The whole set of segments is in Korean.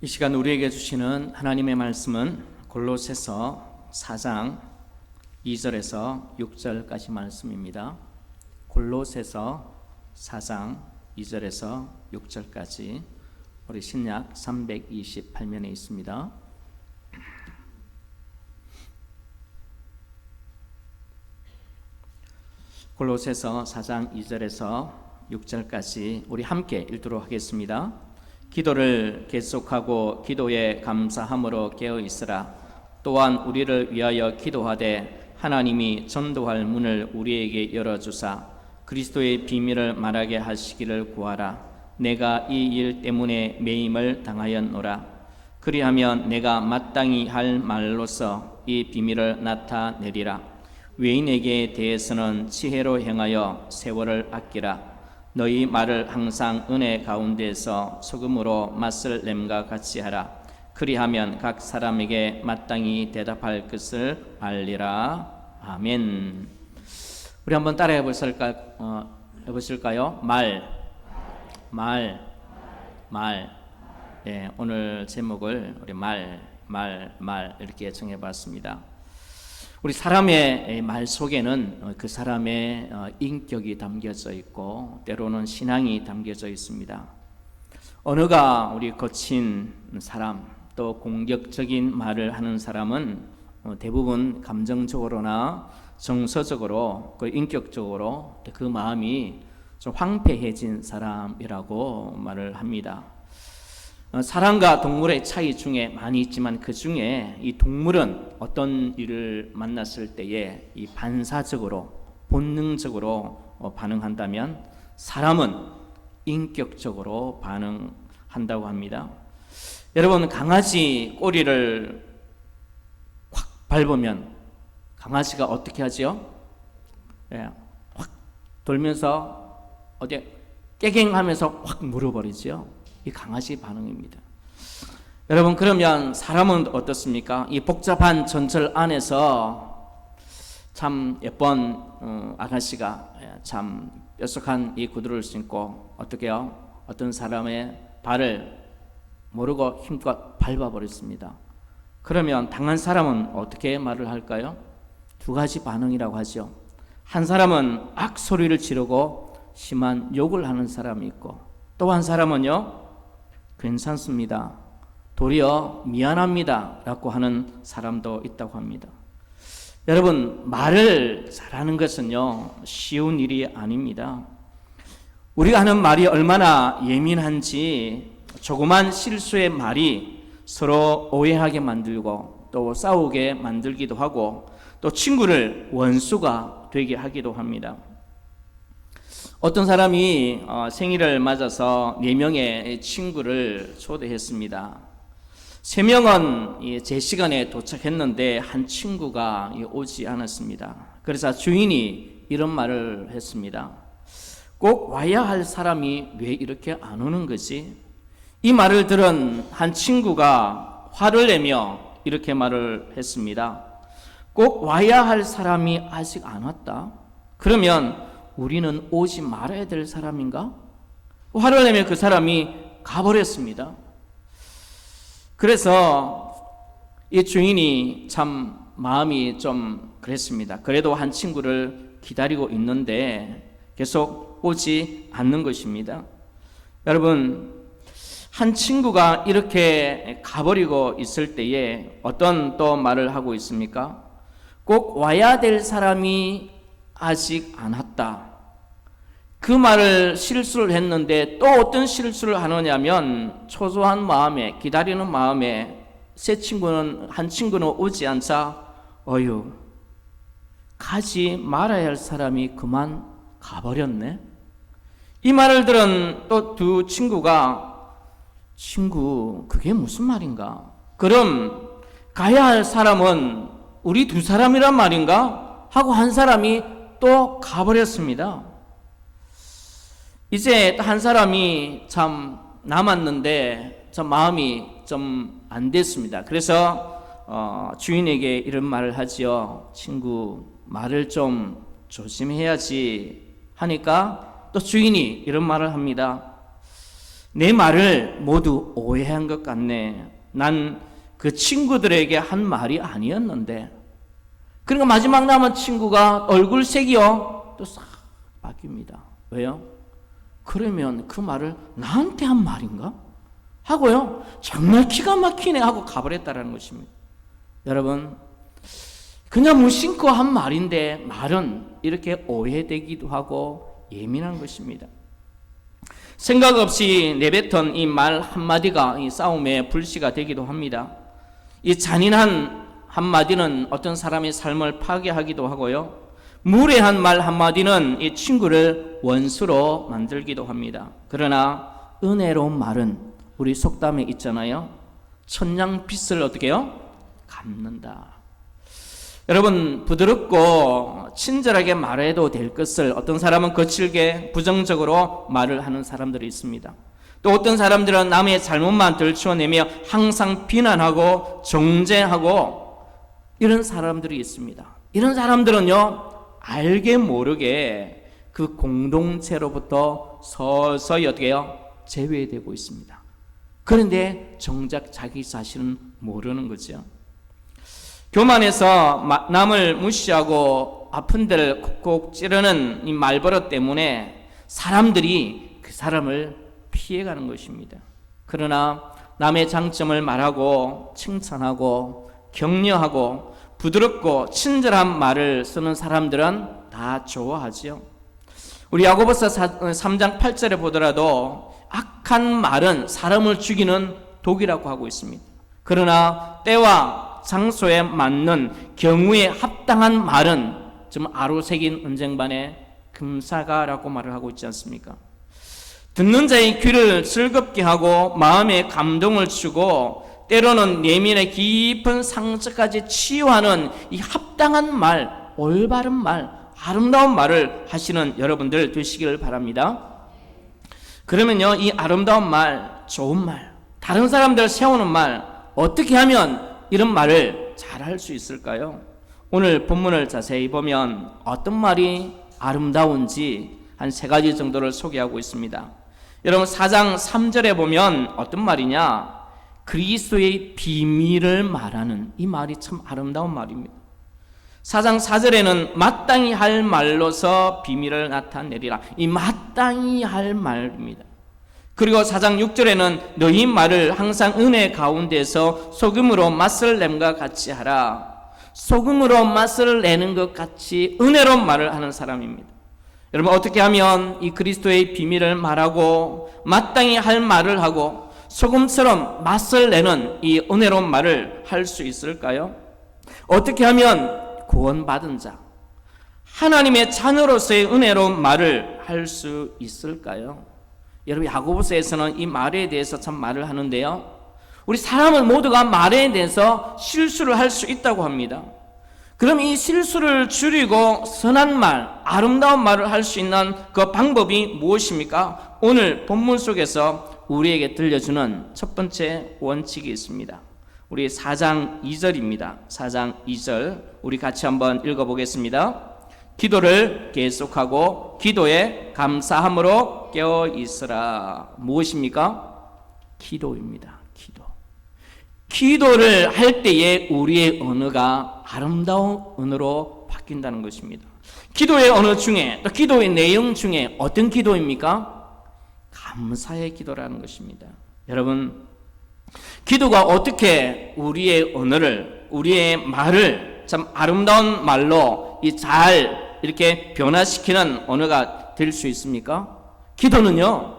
이 시간 우리에게 주시는 하나님의 말씀은 골로새서 4장 2절에서 6절까지 말씀입니다. 골로새서 4장 2절에서 6절까지 우리 신약 328면에 있습니다. 골로새서 4장 2절에서 6절까지 우리 함께 읽도록 하겠습니다. 기도를 계속하고 기도에 감사함으로 깨어 있으라. 또한 우리를 위하여 기도하되 하나님이 전도할 문을 우리에게 열어주사 그리스도의 비밀을 말하게 하시기를 구하라. 내가 이 일 때문에 매임을 당하였노라. 그리하면 내가 마땅히 할 말로서 이 비밀을 나타내리라. 외인에게 대해서는 지혜로 행하여 세월을 아끼라. 너희 말을 항상 은혜 가운데서 소금으로 맛을 냄과 같이 하라. 그리하면 각 사람에게 마땅히 대답할 것을 알리라. 아멘. 우리 한번 따라해 보실까요? 말. 네, 오늘 제목을 우리 말 이렇게 정해봤습니다. 우리 사람의 말 속에는 그 사람의 인격이 담겨져 있고 때로는 신앙이 담겨져 있습니다. 언어가 우리 거친 사람, 또 공격적인 말을 하는 사람은 대부분 감정적으로나 정서적으로, 인격적으로 그 마음이 좀 황폐해진 사람이라고 말을 합니다. 사람과 동물의 차이 중에 많이 있지만 그 중에 이 동물은 어떤 일을 만났을 때에 이 반사적으로 본능적으로 반응한다면 사람은 인격적으로 반응한다고 합니다. 여러분, 강아지 꼬리를 확 밟으면 강아지가 어떻게 하지요? 확 돌면서 어디 깨갱하면서 확 물어버리죠. 이 강아지 반응입니다. 여러분, 그러면 사람은 어떻습니까? 이 복잡한 전철 안에서 참 예쁜 아가씨가 참 뾰족한 이 구두를 신고 어떻게요? 어떤 사람의 발을 모르고 힘껏 밟아버렸습니다. 그러면 당한 사람은 어떻게 말을 할까요? 두 가지 반응이라고 하죠. 한 사람은 악소리를 지르고 심한 욕을 하는 사람이 있고, 또 한 사람은요, 괜찮습니다, 도리어 미안합니다 라고 하는 사람도 있다고 합니다. 여러분, 말을 잘하는 것은요 쉬운 일이 아닙니다. 우리가 하는 말이 얼마나 예민한지 조그만 실수의 말이 서로 오해하게 만들고 또 싸우게 만들기도 하고 또 친구를 원수가 되게 하기도 합니다. 어떤 사람이 생일을 맞아서 4명의 친구를 초대했습니다. 3명은 제 시간에 도착했는데 한 친구가 오지 않았습니다. 그래서 주인이 이런 말을 했습니다. 꼭 와야 할 사람이 왜 이렇게 안 오는 거지? 이 말을 들은 한 친구가 화를 내며 이렇게 말을 했습니다. 꼭 와야 할 사람이 아직 안 왔다? 그러면 우리는 오지 말아야 될 사람인가? 화를 내며 그 사람이 가버렸습니다. 그래서 이 주인이 참 마음이 좀 그랬습니다. 그래도 한 친구를 기다리고 있는데 계속 오지 않는 것입니다. 여러분, 한 친구가 이렇게 가버리고 있을 때에 어떤 또 말을 하고 있습니까? 꼭 와야 될 사람이 아직 안 왔다. 그 말을 실수를 했는데 또 어떤 실수를 하느냐면 초조한 마음에, 기다리는 마음에 한 친구는 오지 않자 가지 말아야 할 사람이 그만 가버렸네. 이 말을 들은 또 두 친구가 친구, 그게 무슨 말인가? 그럼 가야 할 사람은 우리 두 사람이란 말인가? 하고 한 사람이 또 가버렸습니다. 이제 한 사람이 참 남았는데 참 마음이 좀 안 됐습니다. 그래서 주인에게 이런 말을 하지요. 친구, 말을 좀 조심해야지 하니까 또 주인이 이런 말을 합니다. 내 말을 모두 오해한 것 같네. 난 그 친구들에게 한 말이 아니었는데. 그러니까 마지막 남은 친구가 얼굴색이요 또 싹 바뀝니다. 왜요? 그러면 그 말을 나한테 한 말인가? 하고요 정말 기가 막히네 하고 가버렸다라는 것입니다. 여러분, 그냥 무심코 한 말인데 말은 이렇게 오해되기도 하고 예민한 것입니다. 생각 없이 내뱉은 이 말 한마디가 이 싸움의 불씨가 되기도 합니다. 이 잔인한 한마디는 어떤 사람의 삶을 파괴하기도 하고요, 무례한 말 한마디는 이 친구를 원수로 만들기도 합니다. 그러나 은혜로운 말은 우리 속담에 있잖아요. 천냥빚을 어떻게 해요? 갚는다. 여러분, 부드럽고 친절하게 말해도 될 것을 어떤 사람은 거칠게 부정적으로 말을 하는 사람들이 있습니다. 또 어떤 사람들은 남의 잘못만 들추어내며 항상 비난하고 정죄하고 이런 사람들이 있습니다. 이런 사람들은요 알게 모르게 그 공동체로부터 서서히 어떻게 해요? 제외되고 있습니다. 그런데 정작 자기 자신은 모르는 거죠. 교만해서 남을 무시하고 아픈 데를 콕콕 찌르는 이 말버릇 때문에 사람들이 그 사람을 피해가는 것입니다. 그러나 남의 장점을 말하고 칭찬하고 격려하고 부드럽고 친절한 말을 쓰는 사람들은 다 좋아하지요. 우리 야고보서 3장 8절에 보더라도 악한 말은 사람을 죽이는 독이라고 하고 있습니다. 그러나 때와 장소에 맞는 경우에 합당한 말은 좀 아로새긴 은쟁반의 금사가라고 말을 하고 있지 않습니까? 듣는 자의 귀를 즐겁게 하고 마음에 감동을 주고 때로는 내면의 깊은 상처까지 치유하는 이 합당한 말, 올바른 말, 아름다운 말을 하시는 여러분들 되시기를 바랍니다. 그러면요, 이 아름다운 말, 좋은 말, 다른 사람들 세우는 말, 어떻게 하면 이런 말을 잘 할 수 있을까요? 오늘 본문을 자세히 보면 어떤 말이 아름다운지 한 3가지 정도를 소개하고 있습니다. 여러분, 4장 3절에 보면 어떤 말이냐? 그리스도의 비밀을 말하는 이 말이 참 아름다운 말입니다. 4장 4절에는 마땅히 할 말로서 비밀을 나타내리라. 이 마땅히 할 말입니다. 그리고 4장 6절에는 너희 말을 항상 은혜 가운데서 소금으로 맛을 냄과 같이 하라. 소금으로 맛을 내는 것 같이 은혜로운 말을 하는 사람입니다. 여러분, 어떻게 하면 이 그리스도의 비밀을 말하고 마땅히 할 말을 하고 소금처럼 맛을 내는 이 은혜로운 말을 할 수 있을까요? 어떻게 하면 구원받은 자, 하나님의 자녀로서의 은혜로운 말을 할 수 있을까요? 여러분, 야고보서에서는 이 말에 대해서 참 말을 하는데요, 우리 사람은 모두가 말에 대해서 실수를 할 수 있다고 합니다. 그럼 이 실수를 줄이고 선한 말, 아름다운 말을 할 수 있는 그 방법이 무엇입니까? 오늘 본문 속에서 우리에게 들려주는 첫 번째 원칙이 있습니다. 우리 4장 2절입니다. 4장 2절 우리 같이 한번 읽어보겠습니다. 기도를 계속하고 기도에 감사함으로 깨어 있으라. 무엇입니까? 기도입니다. 기도를 할 때에 우리의 언어가 아름다운 언어로 바뀐다는 것입니다. 기도의 언어 중에, 또 기도의 내용 중에 어떤 기도입니까? 감사의 기도라는 것입니다. 여러분, 기도가 어떻게 우리의 언어를, 우리의 말을 참 아름다운 말로 잘 이렇게 변화시키는 언어가 될 수 있습니까? 기도는요,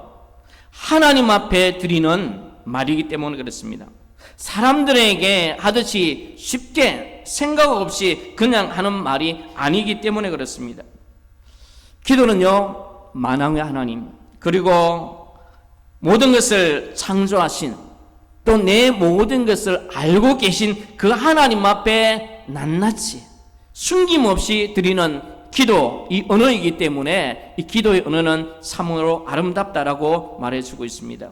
하나님 앞에 드리는 말이기 때문에 그렇습니다. 사람들에게 하듯이 쉽게 생각 없이 그냥 하는 말이 아니기 때문에 그렇습니다. 기도는요, 만왕의 하나님, 그리고 모든 것을 창조하신, 또 내 모든 것을 알고 계신 그 하나님 앞에 낱낱이 숨김없이 드리는 기도, 이 언어이기 때문에 이 기도의 언어는 참으로 아름답다라고 말해주고 있습니다.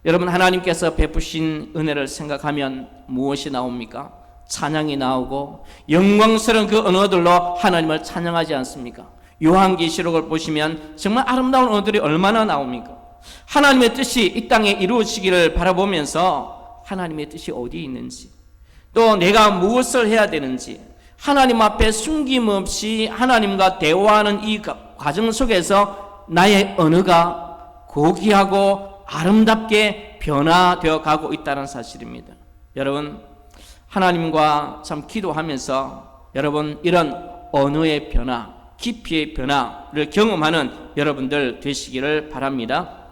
여러분, 하나님께서 베푸신 은혜를 생각하면 무엇이 나옵니까? 찬양이 나오고 영광스러운 그 언어들로 하나님을 찬양하지 않습니까? 요한계시록을 보시면 정말 아름다운 언어들이 얼마나 나옵니까? 하나님의 뜻이 이 땅에 이루어지기를 바라보면서 하나님의 뜻이 어디에 있는지, 또 내가 무엇을 해야 되는지, 하나님 앞에 숨김없이 하나님과 대화하는 이 과정 속에서 나의 언어가 고귀하고 아름답게 변화되어 가고 있다는 사실입니다. 여러분, 하나님과 참 기도하면서 여러분 이런 언어의 변화, 깊이의 변화를 경험하는 여러분들 되시기를 바랍니다.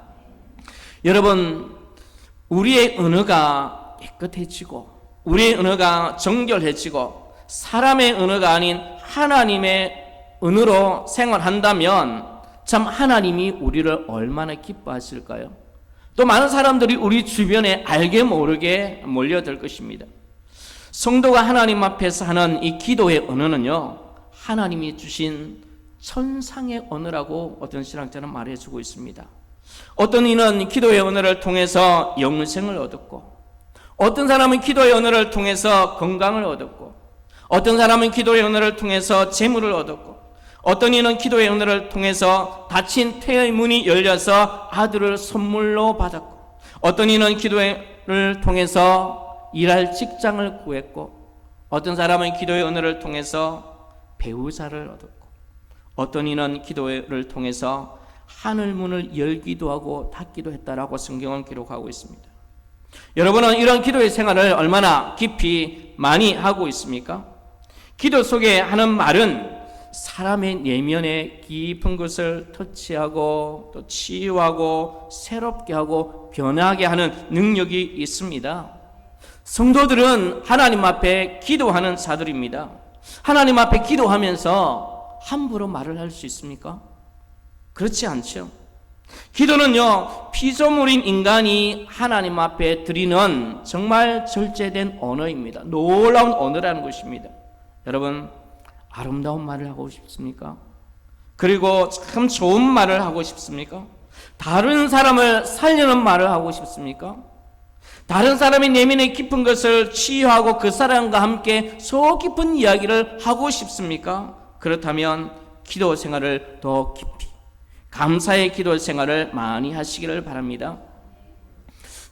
여러분, 우리의 언어가 깨끗해지고 우리의 언어가 정결해지고 사람의 언어가 아닌 하나님의 언어로 생활한다면 참 하나님이 우리를 얼마나 기뻐하실까요? 또 많은 사람들이 우리 주변에 알게 모르게 몰려들 것입니다. 성도가 하나님 앞에서 하는 이 기도의 언어는요, 하나님이 주신 천상의 언어라고 어떤 신학자는 말해주고 있습니다. 어떤 이는 기도의 언어를 통해서 영생을 얻었고, 어떤 사람은 기도의 언어를 통해서 건강을 얻었고, 어떤 사람은 기도의 언어를 통해서 재물을 얻었고, 어떤 이는 기도의 언어를 통해서 닫힌 태의 문이 열려서 아들을 선물로 받았고, 어떤 이는 기도를 통해서 일할 직장을 구했고, 어떤 사람은 기도의 언어를 통해서 배우자를 얻었고, 어떤 이는 기도를 통해서 하늘 문을 열기도 하고 닫기도 했다라고 성경은 기록하고 있습니다. 여러분은 이런 기도의 생활을 얼마나 깊이 많이 하고 있습니까? 기도 속에 하는 말은 사람의 내면의 깊은 것을 터치하고 또 치유하고 새롭게 하고 변하게 하는 능력이 있습니다. 성도들은 하나님 앞에 기도하는 자들입니다. 하나님 앞에 기도하면서 함부로 말을 할 수 있습니까? 그렇지 않죠. 기도는요, 피조물인 인간이 하나님 앞에 드리는 정말 절제된 언어입니다. 놀라운 언어라는 것입니다. 여러분, 아름다운 말을 하고 싶습니까? 그리고 참 좋은 말을 하고 싶습니까? 다른 사람을 살리는 말을 하고 싶습니까? 다른 사람의 내면의 깊은 것을 치유하고 그 사람과 함께 속 깊은 이야기를 하고 싶습니까? 그렇다면 기도 생활을 더 깊이, 감사의 기도 생활을 많이 하시기를 바랍니다.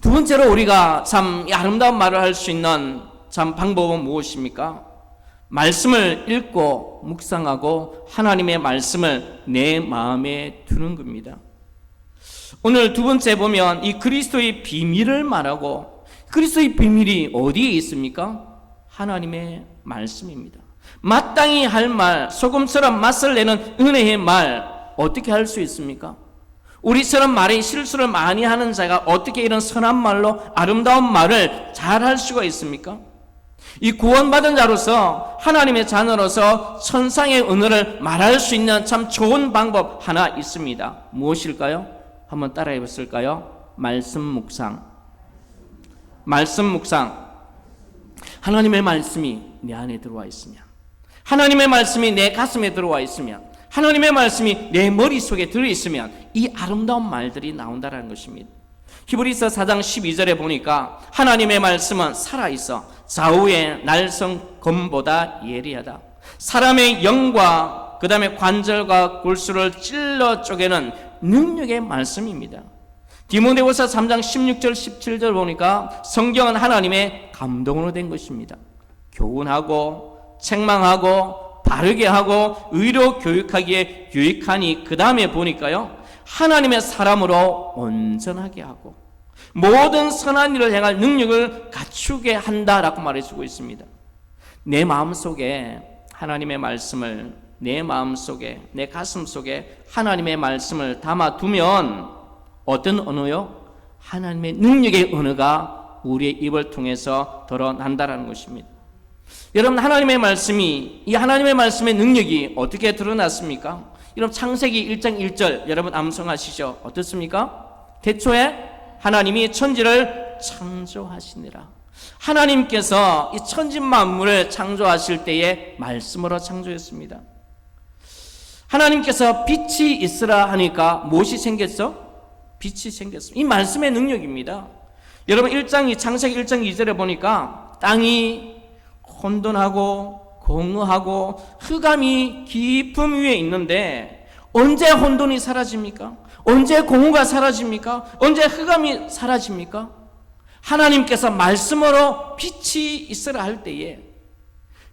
두 번째로 우리가 참 아름다운 말을 할 수 있는 참 방법은 무엇입니까? 말씀을 읽고 묵상하고 하나님의 말씀을 내 마음에 두는 겁니다. 오늘 두 번째 보면 이 그리스도의 비밀을 말하고, 그리스도의 비밀이 어디에 있습니까? 하나님의 말씀입니다. 마땅히 할 말, 소금처럼 맛을 내는 은혜의 말, 어떻게 할 수 있습니까? 우리처럼 말에 실수를 많이 하는 자가 어떻게 이런 선한 말로 아름다운 말을 잘 할 수가 있습니까? 이 구원받은 자로서, 하나님의 자녀로서 천상의 언어를 말할 수 있는 참 좋은 방법 하나 있습니다. 무엇일까요? 한번 따라해 보실까요? 말씀 묵상. 말씀 묵상. 하나님의 말씀이 내 안에 들어와 있으면, 하나님의 말씀이 내 가슴에 들어와 있으면, 하나님의 말씀이 내 머릿속에 들어있으면 이 아름다운 말들이 나온다는 것입니다. 히브리서 4장 12절에 보니까 하나님의 말씀은 살아있어 좌우의 날성 검보다 예리하다. 사람의 영과 그 다음에 관절과 골수를 찔러 쪼개는 능력의 말씀입니다. 디모데후서 3장 16절 17절 보니까 성경은 하나님의 감동으로 된 것입니다. 교훈하고 책망하고 바르게 하고 의로 교육하기에 유익하니, 그 다음에 보니까요, 하나님의 사람으로 온전하게 하고 모든 선한 일을 행할 능력을 갖추게 한다라고 말해주고 있습니다. 내 마음속에 하나님의 말씀을, 내 마음속에, 내 가슴속에 하나님의 말씀을 담아두면 어떤 언어요? 하나님의 능력의 언어가 우리의 입을 통해서 드러난다는 것입니다. 여러분, 하나님의 말씀이, 이 하나님의 말씀의 능력이 어떻게 드러났습니까? 여러분, 창세기 1장 1절 여러분 암송하시죠? 어떻습니까? 태초에 하나님이 천지를 창조하시니라. 하나님께서 이 천지 만물을 창조하실 때에 말씀으로 창조했습니다. 하나님께서 빛이 있으라 하니까 무엇이 생겼어? 빛이 생겼습니다. 이 말씀의 능력입니다. 여러분, 창세기 1장 2절에 보니까 땅이 혼돈하고 공허하고 흑암이 깊음 위에 있는데 언제 혼돈이 사라집니까? 언제 공허가 사라집니까? 언제 흑암이 사라집니까? 하나님께서 말씀으로 빛이 있으라 할 때에,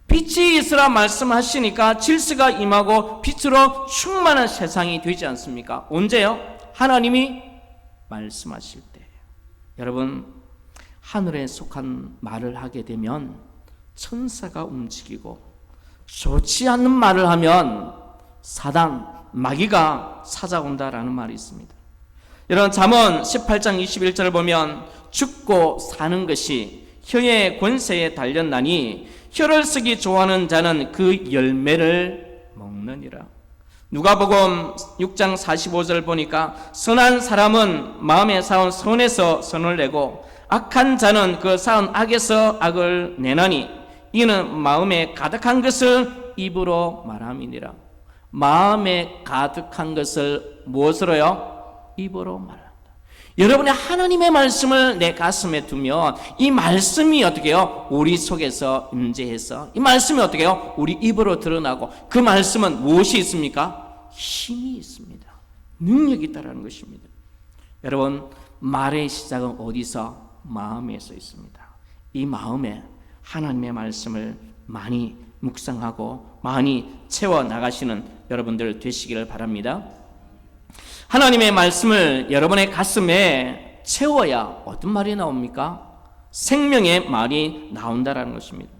빛이 있으라 말씀하시니까 질서가 임하고 빛으로 충만한 세상이 되지 않습니까? 언제요? 하나님이 말씀하실 때. 여러분, 하늘에 속한 말을 하게 되면 천사가 움직이고, 좋지 않는 말을 하면 사단, 마귀가 찾아온다라는 말이 있습니다. 여러분, 잠언 18장 21절을 보면 죽고 사는 것이 혀의 권세에 달렸나니 혀를 쓰기 좋아하는 자는 그 열매를 먹느니라. 누가복음 6장 45절 보니까 선한 사람은 마음에 쌓은 선에서 선을 내고 악한 자는 그 쌓은 악에서 악을 내나니 이는 마음에 가득한 것을 입으로 말함이니라. 마음에 가득한 것을 무엇으로요? 입으로 말한다. 여러분이 하나님의 말씀을 내 가슴에 두면 이 말씀이 어떻게 해요? 우리 속에서 임재해서 이 말씀이 어떻게 해요? 우리 입으로 드러나고, 그 말씀은 무엇이 있습니까? 힘이 있습니다. 능력이 있다는 것입니다. 여러분, 말의 시작은 어디서? 마음에서 있습니다. 이 마음에 하나님의 말씀을 많이 묵상하고 많이 채워나가시는 여러분들 되시기를 바랍니다. 하나님의 말씀을 여러분의 가슴에 채워야 어떤 말이 나옵니까? 생명의 말이 나온다는 것입니다.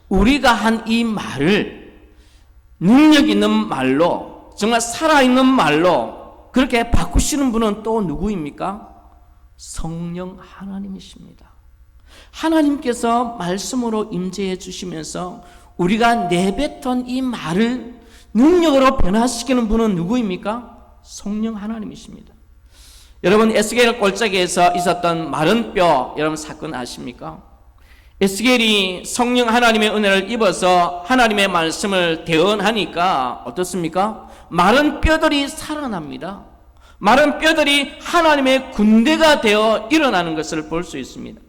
우리가 한 이 말을 능력 있는 말로, 정말 살아있는 말로 그렇게 바꾸시는 분은 또 누구입니까? 성령 하나님이십니다. 하나님께서 말씀으로 임재해 주시면서 우리가 내뱉은 이 말을 능력으로 변화시키는 분은 누구입니까? 성령 하나님이십니다. 여러분, 에스겔 골짜기에서 있었던 마른 뼈, 여러분 사건 아십니까? 에스겔이 성령 하나님의 은혜를 입어서 하나님의 말씀을 대언하니까 어떻습니까? 마른 뼈들이 살아납니다. 마른 뼈들이 하나님의 군대가 되어 일어나는 것을 볼 수 있습니다.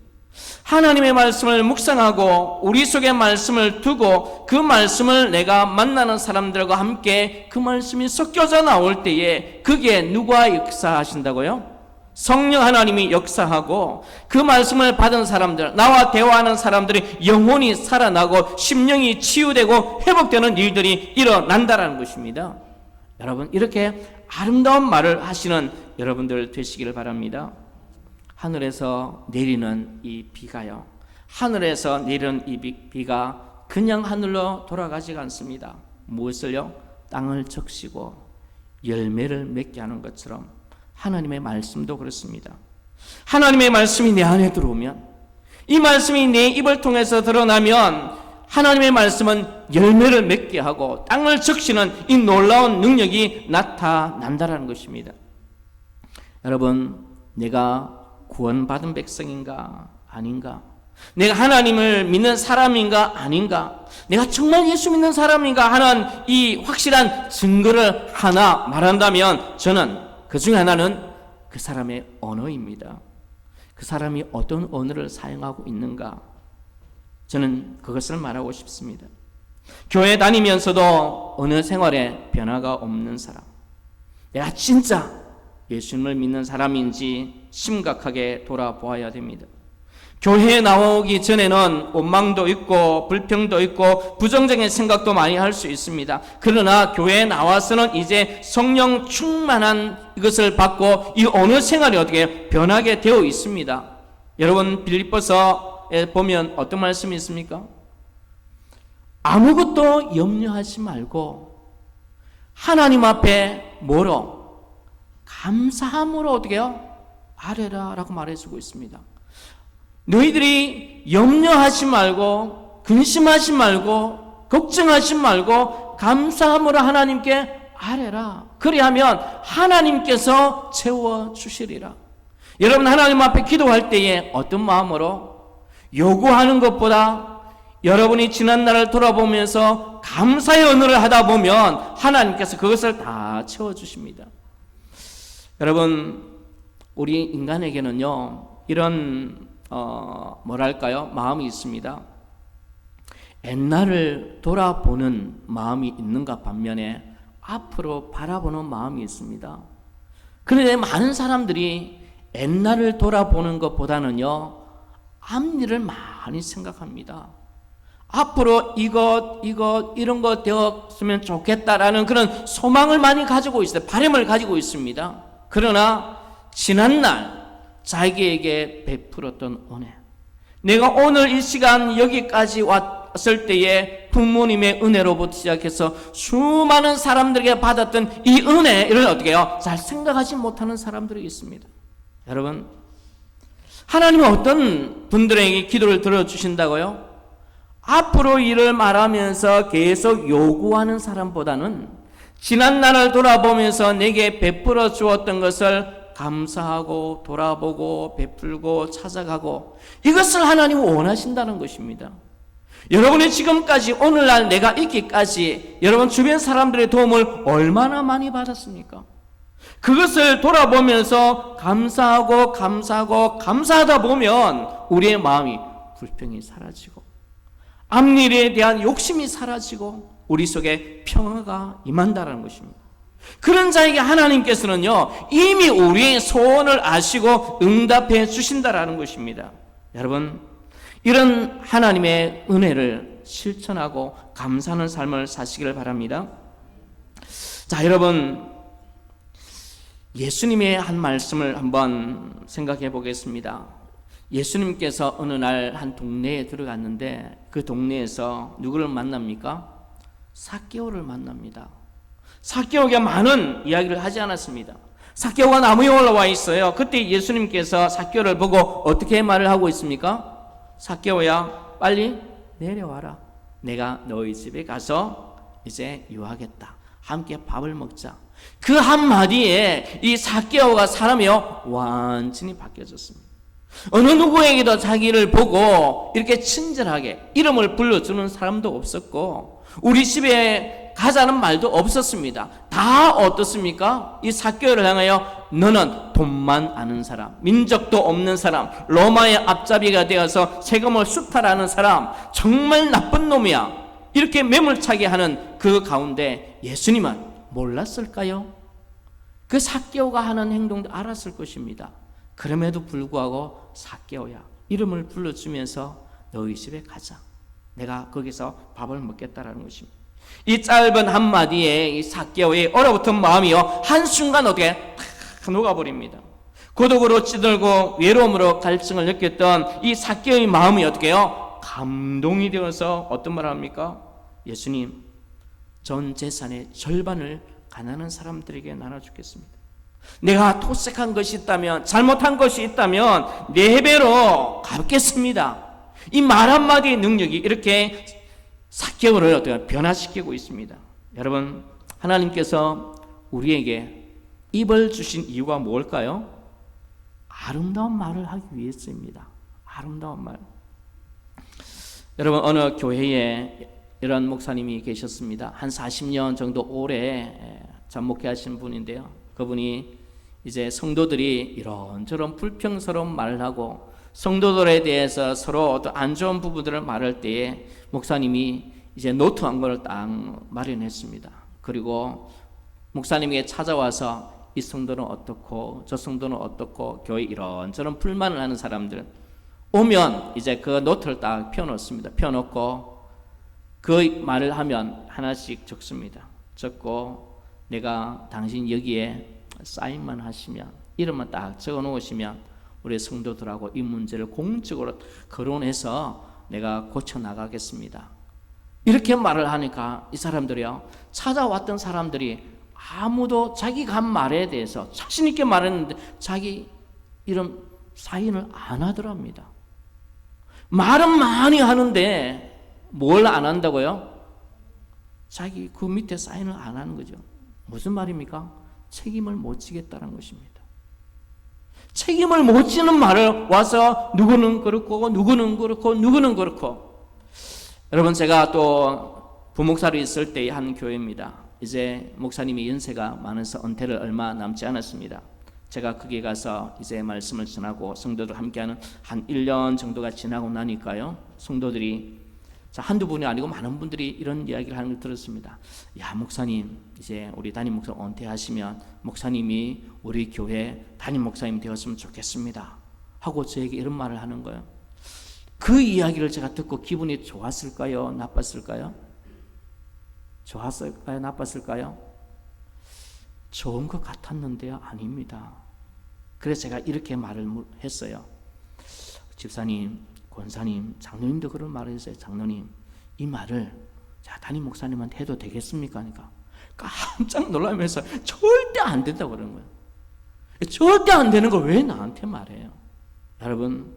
하나님의 말씀을 묵상하고 우리 속에 말씀을 두고 그 말씀을 내가 만나는 사람들과 함께 그 말씀이 섞여져 나올 때에 그게 누가 역사하신다고요? 성령 하나님이 역사하고 그 말씀을 받은 사람들, 나와 대화하는 사람들이 영혼이 살아나고 심령이 치유되고 회복되는 일들이 일어난다는 것입니다. 여러분, 이렇게 아름다운 말을 하시는 여러분들 되시기를 바랍니다. 하늘에서 내리는 이 비가요, 하늘에서 내리는 이 비가 그냥 하늘로 돌아가지가 않습니다. 무엇을요? 땅을 적시고 열매를 맺게 하는 것처럼 하나님의 말씀도 그렇습니다. 하나님의 말씀이 내 안에 들어오면, 이 말씀이 내 입을 통해서 드러나면 하나님의 말씀은 열매를 맺게 하고 땅을 적시는 이 놀라운 능력이 나타난다는 것입니다. 여러분, 내가 구원받은 백성인가 아닌가? 내가 하나님을 믿는 사람인가 아닌가? 내가 정말 예수 믿는 사람인가 하는 이 확실한 증거를 하나 말한다면 저는 그 중에 하나는 그 사람의 언어입니다. 그 사람이 어떤 언어를 사용하고 있는가? 저는 그것을 말하고 싶습니다. 교회 다니면서도 언어 생활에 변화가 없는 사람, 내가 진짜 예수님을 믿는 사람인지 심각하게 돌아보아야 됩니다. 교회에 나오기 전에는 원망도 있고 불평도 있고 부정적인 생각도 많이 할 수 있습니다. 그러나 교회에 나와서는 이제 성령 충만한 이것을 받고 이 언어 생활이 어떻게 변하게 되어 있습니다. 여러분, 빌립보서에 보면 어떤 말씀이 있습니까? 아무것도 염려하지 말고 하나님 앞에 뭐로? 감사함으로 어떻게 해요? 아뢰라 라고 말해주고 있습니다. 너희들이 염려하지 말고 근심하지 말고 걱정하지 말고 감사함으로 하나님께 아뢰라. 그리하면 하나님께서 채워주시리라. 여러분, 하나님 앞에 기도할 때에 어떤 마음으로? 요구하는 것보다 여러분이 지난 날을 돌아보면서 감사의 언어를 하다 보면 하나님께서 그것을 다 채워주십니다. 여러분, 우리 인간에게는요 이런 뭐랄까요? 마음이 있습니다. 옛날을 돌아보는 마음이 있는가 반면에 앞으로 바라보는 마음이 있습니다. 그런데 많은 사람들이 옛날을 돌아보는 것보다는요, 앞일을 많이 생각합니다. 앞으로 이런 거 되었으면 좋겠다라는 그런 소망을 많이 가지고 있어요. 바람을 가지고 있습니다. 그러나 지난날 자기에게 베풀었던 은혜, 내가 오늘 이 시간 여기까지 왔을 때에 부모님의 은혜로부터 시작해서 수많은 사람들에게 받았던 이 은혜를 어떻게 해요? 잘 생각하지 못하는 사람들이 있습니다. 여러분, 하나님은 어떤 분들에게 기도를 들어주신다고요? 앞으로 일을 말하면서 계속 요구하는 사람보다는 지난 날을 돌아보면서 내게 베풀어 주었던 것을 감사하고 돌아보고 베풀고 찾아가고, 이것을 하나님은 원하신다는 것입니다. 여러분이 지금까지 오늘날 내가 있기까지 여러분 주변 사람들의 도움을 얼마나 많이 받았습니까? 그것을 돌아보면서 감사하다 보면 우리의 마음이 불평이 사라지고 앞일에 대한 욕심이 사라지고 우리 속에 평화가 임한다는 것입니다. 그런 자에게 하나님께서는요, 이미 우리의 소원을 아시고 응답해 주신다라는 것입니다. 여러분, 이런 하나님의 은혜를 실천하고 감사하는 삶을 사시기를 바랍니다. 자, 여러분, 예수님의 한 말씀을 한번 생각해 보겠습니다. 예수님께서 어느 날 한 동네에 들어갔는데 그 동네에서 누구를 만납니까? 삭개오를 만납니다. 삭개오가 많은 이야기를 하지 않았습니다. 삭개오가 나무에 올라와 있어요. 그때 예수님께서 삭개오를 보고 어떻게 말을 하고 있습니까? 삭개오야, 빨리 내려와라. 내가 너희 집에 가서 이제 유하겠다. 함께 밥을 먹자. 그 한마디에 이 삭개오가 사람이요, 완전히 바뀌어졌습니다. 어느 누구에게도 자기를 보고 이렇게 친절하게 이름을 불러주는 사람도 없었고, 우리 집에 가자는 말도 없었습니다. 다 어떻습니까? 이 삭개오를 향하여 너는 돈만 아는 사람, 민족도 없는 사람, 로마의 앞잡이가 되어서 세금을 수탈하는 사람, 정말 나쁜 놈이야, 이렇게 매몰차게 하는 그 가운데 예수님은 몰랐을까요? 그 삭개오가 하는 행동도 알았을 것입니다. 그럼에도 불구하고 삭개오야, 이름을 불러주면서 너희 집에 가자. 내가 거기서 밥을 먹겠다라는 것입니다. 이 짧은 한마디에 이 삭개오의 얼어붙은 마음이요, 한순간 어떻게 탁 녹아버립니다. 고독으로 찌들고 외로움으로 갈증을 느꼈던 이 삭개오의 마음이 어떻게 해요? 감동이 되어서 어떤 말을 합니까? 예수님, 전 재산의 절반을 가난한 사람들에게 나눠주겠습니다. 내가 토색한 것이 있다면, 잘못한 것이 있다면 4배로 갚겠습니다. 이 말 한마디의 능력이 이렇게 삭개오를 어떻게 변화시키고 있습니다. 여러분, 하나님께서 우리에게 입을 주신 이유가 뭘까요? 아름다운 말을 하기 위해서입니다. 아름다운 말. 여러분, 어느 교회에 이런 목사님이 계셨습니다. 한 40년 정도 오래 잠목회 하신 분인데요, 그분이 이제 성도들이 이런저런 불평스러운 말을 하고 성도들에 대해서 서로 어떤 안 좋은 부분들을 말할 때에 목사님이 이제 노트 한 권을 딱 마련했습니다. 그리고 목사님에게 찾아와서 이 성도는 어떻고 저 성도는 어떻고 교회 이런저런 불만을 하는 사람들 오면 이제 그 노트를 딱 펴놓습니다. 펴놓고 그 말을 하면 하나씩 적습니다. 적고 내가 당신 여기에 사인만 하시면, 이름만 딱 적어 놓으시면 우리 성도들하고 이 문제를 공적으로 거론해서 내가 고쳐 나가겠습니다. 이렇게 말을 하니까 이 사람들이요, 찾아왔던 사람들이 아무도 자기가 한 말에 대해서 자신 있게 말했는데 자기 이름 사인을 안 하더랍니다. 말은 많이 하는데 뭘 안 한다고요? 자기 그 밑에 사인을 안 하는 거죠. 무슨 말입니까? 책임을 못 지겠다는 것입니다. 책임을 못 지는 말을 와서 누구는 그렇고 누구는 그렇고 누구는 그렇고. 여러분, 제가 또 부목사로 있을 때 한 교회입니다. 이제 목사님이 연세가 많아서 은퇴를 얼마 남지 않았습니다. 제가 거기 가서 이제 말씀을 전하고 성도들 함께하는 한 1년 정도가 지나고 나니까요, 성도들이 자, 한두 분이 아니고 많은 분들이 이런 이야기를 하는 걸 들었습니다. 야, 목사님, 이제 우리 담임 목사 은퇴하시면 목사님이 우리 교회 담임 목사님 되었으면 좋겠습니다 하고 저에게 이런 말을 하는 거예요. 그 이야기를 제가 듣고 기분이 좋았을까요? 나빴을까요? 좋았을까요? 나빴을까요? 좋은 것 같았는데요. 아닙니다. 그래서 제가 이렇게 말을 했어요. 집사님, 권사님, 장로님도 그런 말을 했어요. 장로님, 이 말을 자, 담임 목사님한테 해도 되겠습니까? 그러니까 깜짝 놀라면서 절대 안 된다고 그러는 거예요. 절대 안 되는 걸 왜 나한테 말해요? 여러분,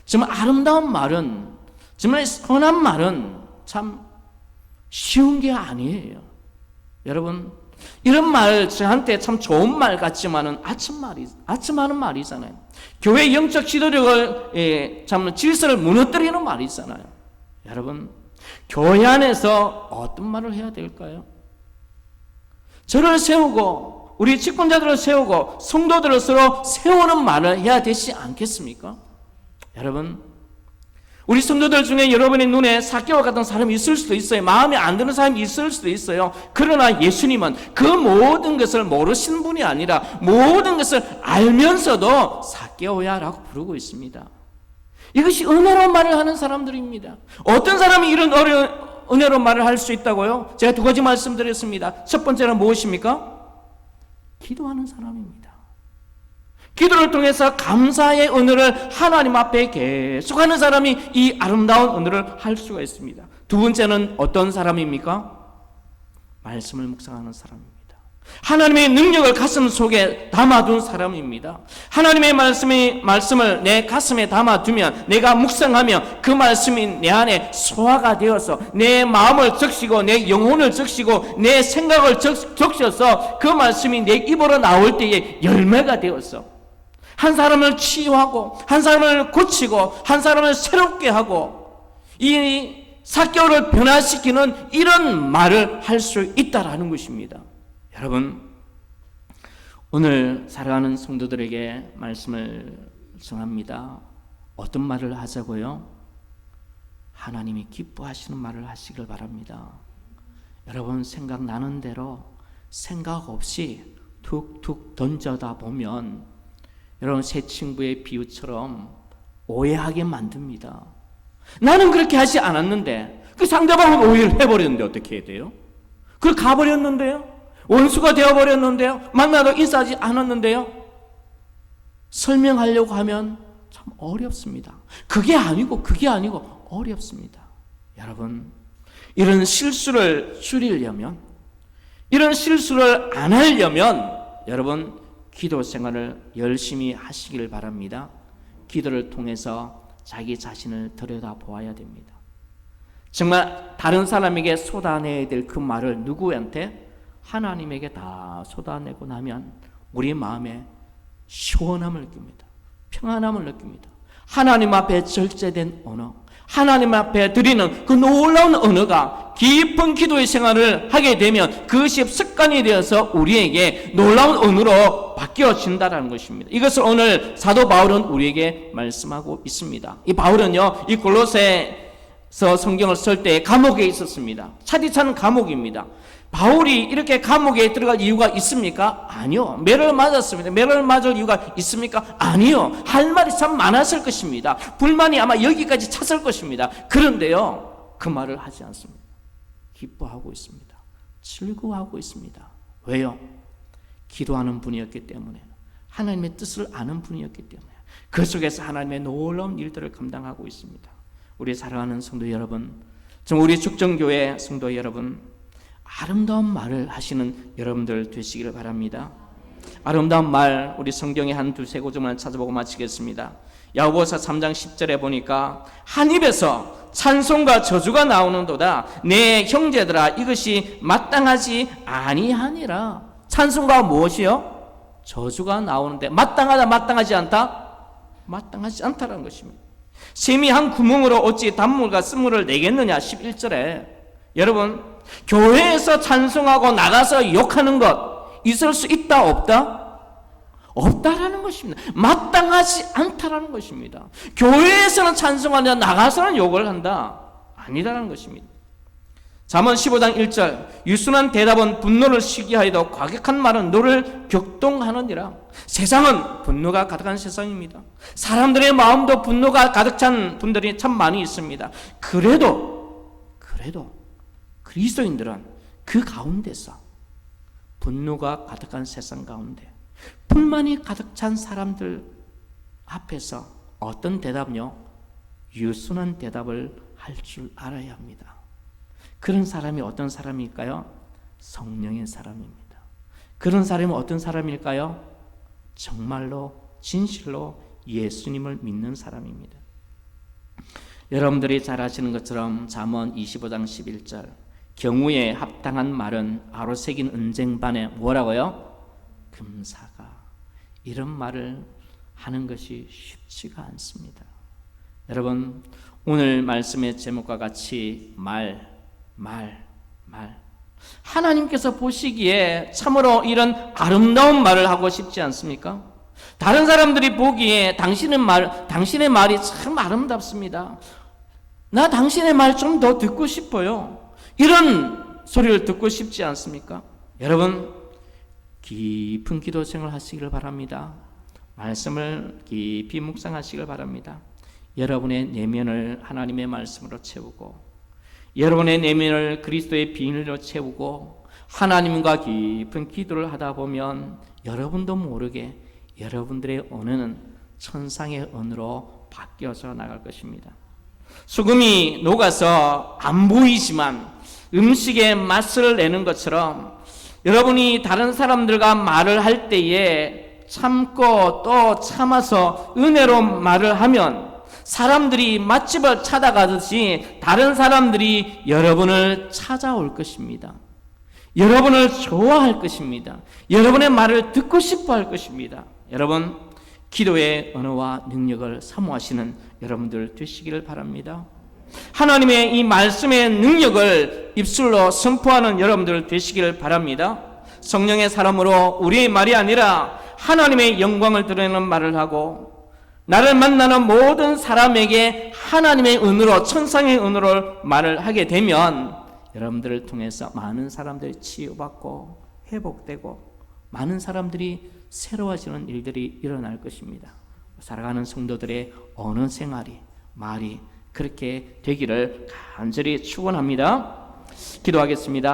정말 아름다운 말은, 정말 선한 말은 참 쉬운 게 아니에요. 여러분, 이런 말 저한테 참 좋은 말 같지만은 아첨하는 말이잖아요. 교회 영적 지도력을 참 질서를 무너뜨리는 말이잖아요. 여러분, 교회 안에서 어떤 말을 해야 될까요? 저를 세우고 우리 직분자들을 세우고 성도들을 서로 세우는 말을 해야 되지 않겠습니까? 여러분, 우리 성도들 중에 여러분의 눈에 삭개와 같은 사람이 있을 수도 있어요. 마음에 안 드는 사람이 있을 수도 있어요. 그러나 예수님은 그 모든 것을 모르시는 분이 아니라 모든 것을 알면서도 삭개오야 라고 부르고 있습니다. 이것이 은혜로운 말을 하는 사람들입니다. 어떤 사람이 이런 은혜로운 말을 할 수 있다고요? 제가 두 가지 말씀드렸습니다. 첫 번째는 무엇입니까? 기도하는 사람입니다. 기도를 통해서 감사의 은혜를 하나님 앞에 계속하는 사람이 이 아름다운 은혜를 할 수가 있습니다. 두 번째는 어떤 사람입니까? 말씀을 묵상하는 사람입니다. 하나님의 능력을 가슴 속에 담아둔 사람입니다. 하나님의 말씀을 내 가슴에 담아두면, 내가 묵상하면 그 말씀이 내 안에 소화가 되어서 내 마음을 적시고 내 영혼을 적시고 내 생각을 적셔서 그 말씀이 내 입으로 나올 때에 열매가 되어서 한 사람을 치유하고 한 사람을 고치고 한 사람을 새롭게 하고 이 삭개오를 변화시키는 이런 말을 할 수 있다라는 것입니다. 여러분, 오늘 살아가는 성도들에게 말씀을 전합니다. 어떤 말을 하자고요? 하나님이 기뻐하시는 말을 하시길 바랍니다. 여러분, 생각나는 대로 생각 없이 툭툭 던져다 보면 여러분, 새 친구의 비유처럼 오해하게 만듭니다. 나는 그렇게 하지 않았는데 그 상대방은 오해를 해버렸는데 어떻게 해야 돼요? 그걸 가버렸는데요? 원수가 되어버렸는데요? 만나도 인사하지 않았는데요? 설명하려고 하면 참 어렵습니다. 그게 아니고 어렵습니다. 여러분, 이런 실수를 줄이려면, 이런 실수를 안 하려면 여러분, 기도 생활을 열심히 하시길 바랍니다. 기도를 통해서 자기 자신을 들여다보아야 됩니다. 정말 다른 사람에게 쏟아내야 될 그 말을 누구한테? 하나님에게 다 쏟아내고 나면 우리 마음에 시원함을 느낍니다. 평안함을 느낍니다. 하나님 앞에 절제된 언어, 하나님 앞에 드리는 그 놀라운 언어가 깊은 기도의 생활을 하게 되면 그것이 습관이 되어서 우리에게 놀라운 언어로 바뀌어진다는 것입니다. 이것을 오늘 사도 바울은 우리에게 말씀하고 있습니다. 이 바울은요, 이 골로새서 성경을 쓸 때 감옥에 있었습니다. 차디찬 감옥입니다. 바울이 이렇게 감옥에 들어갈 이유가 있습니까? 아니요. 매를 맞았습니다. 매를 맞을 이유가 있습니까? 아니요. 할 말이 참 많았을 것입니다. 불만이 아마 여기까지 찼을 것입니다. 그런데요, 그 말을 하지 않습니다. 기뻐하고 있습니다. 즐거워하고 있습니다. 왜요? 기도하는 분이었기 때문에, 하나님의 뜻을 아는 분이었기 때문에 그 속에서 하나님의 놀라운 일들을 감당하고 있습니다. 우리 사랑하는 성도 여러분, 우리 축정교회 성도 여러분, 아름다운 말을 하시는 여러분들 되시기를 바랍니다. 아름다운 말, 우리 성경에 한 두세 구절만 찾아보고 마치겠습니다. 야고보서 3장 10절에 보니까 한 입에서 찬송과 저주가 나오는도다. 내 형제들아, 이것이 마땅하지 아니하니라. 찬송가 무엇이요? 저주가 나오는데 마땅하다, 마땅하지 않다? 마땅하지 않다라는 것입니다. 샘이 한 구멍으로 어찌 단물과 쓴물을 내겠느냐. 11절에 여러분, 교회에서 찬송하고 나가서 욕하는 것 있을 수 있다, 없다? 없다라는 것입니다. 마땅하지 않다라는 것입니다. 교회에서는 찬송하는데 나가서는 욕을 한다? 아니다라는 것입니다. 잠언 15장 1절 유순한 대답은 분노를 시기하여도 과격한 말은 너를 격동하느니라. 세상은 분노가 가득한 세상입니다. 사람들의 마음도 분노가 가득 찬 분들이 참 많이 있습니다. 그래도 그리스도인들은 그 가운데서 분노가 가득한 세상 가운데 불만이 가득 찬 사람들 앞에서 어떤 대답요? 유순한 대답을 할 줄 알아야 합니다. 그런 사람이 어떤 사람일까요? 성령의 사람입니다. 그런 사람이 어떤 사람일까요? 정말로 진실로 예수님을 믿는 사람입니다. 여러분들이 잘 아시는 것처럼 잠언 25장 11절 경우에 합당한 말은 아로새긴 은쟁반에 뭐라고요? 금사가. 이런 말을 하는 것이 쉽지가 않습니다. 여러분, 오늘 말씀의 제목과 같이 말. 하나님께서 보시기에 참으로 이런 아름다운 말을 하고 싶지 않습니까? 다른 사람들이 보기에 당신의 말이 참 아름답습니다. 나 당신의 말 좀 더 듣고 싶어요. 이런 소리를 듣고 싶지 않습니까? 여러분, 깊은 기도 생활 하시길 바랍니다. 말씀을 깊이 묵상하시길 바랍니다. 여러분의 내면을 하나님의 말씀으로 채우고 여러분의 내면을 그리스도의 비밀로 채우고 하나님과 깊은 기도를 하다 보면 여러분도 모르게 여러분들의 언어는 천상의 언어로 바뀌어서 나갈 것입니다. 소금이 녹아서 안 보이지만 음식의 맛을 내는 것처럼 여러분이 다른 사람들과 말을 할 때에 참고 또 참아서 은혜로 말을 하면 사람들이 맛집을 찾아가듯이 다른 사람들이 여러분을 찾아올 것입니다. 여러분을 좋아할 것입니다. 여러분의 말을 듣고 싶어 할 것입니다. 여러분, 기도의 언어와 능력을 사모하시는 여러분들 되시기를 바랍니다. 하나님의 이 말씀의 능력을 입술로 선포하는 여러분들 되시기를 바랍니다. 성령의 사람으로 우리의 말이 아니라 하나님의 영광을 드러내는 말을 하고 나를 만나는 모든 사람에게 하나님의 은혜로 천상의 은혜로 말을 하게 되면 여러분들을 통해서 많은 사람들이 치유받고 회복되고 많은 사람들이 새로워지는 일들이 일어날 것입니다. 살아가는 성도들의 언어 생활이 말이 그렇게 되기를 간절히 축원합니다. 기도하겠습니다.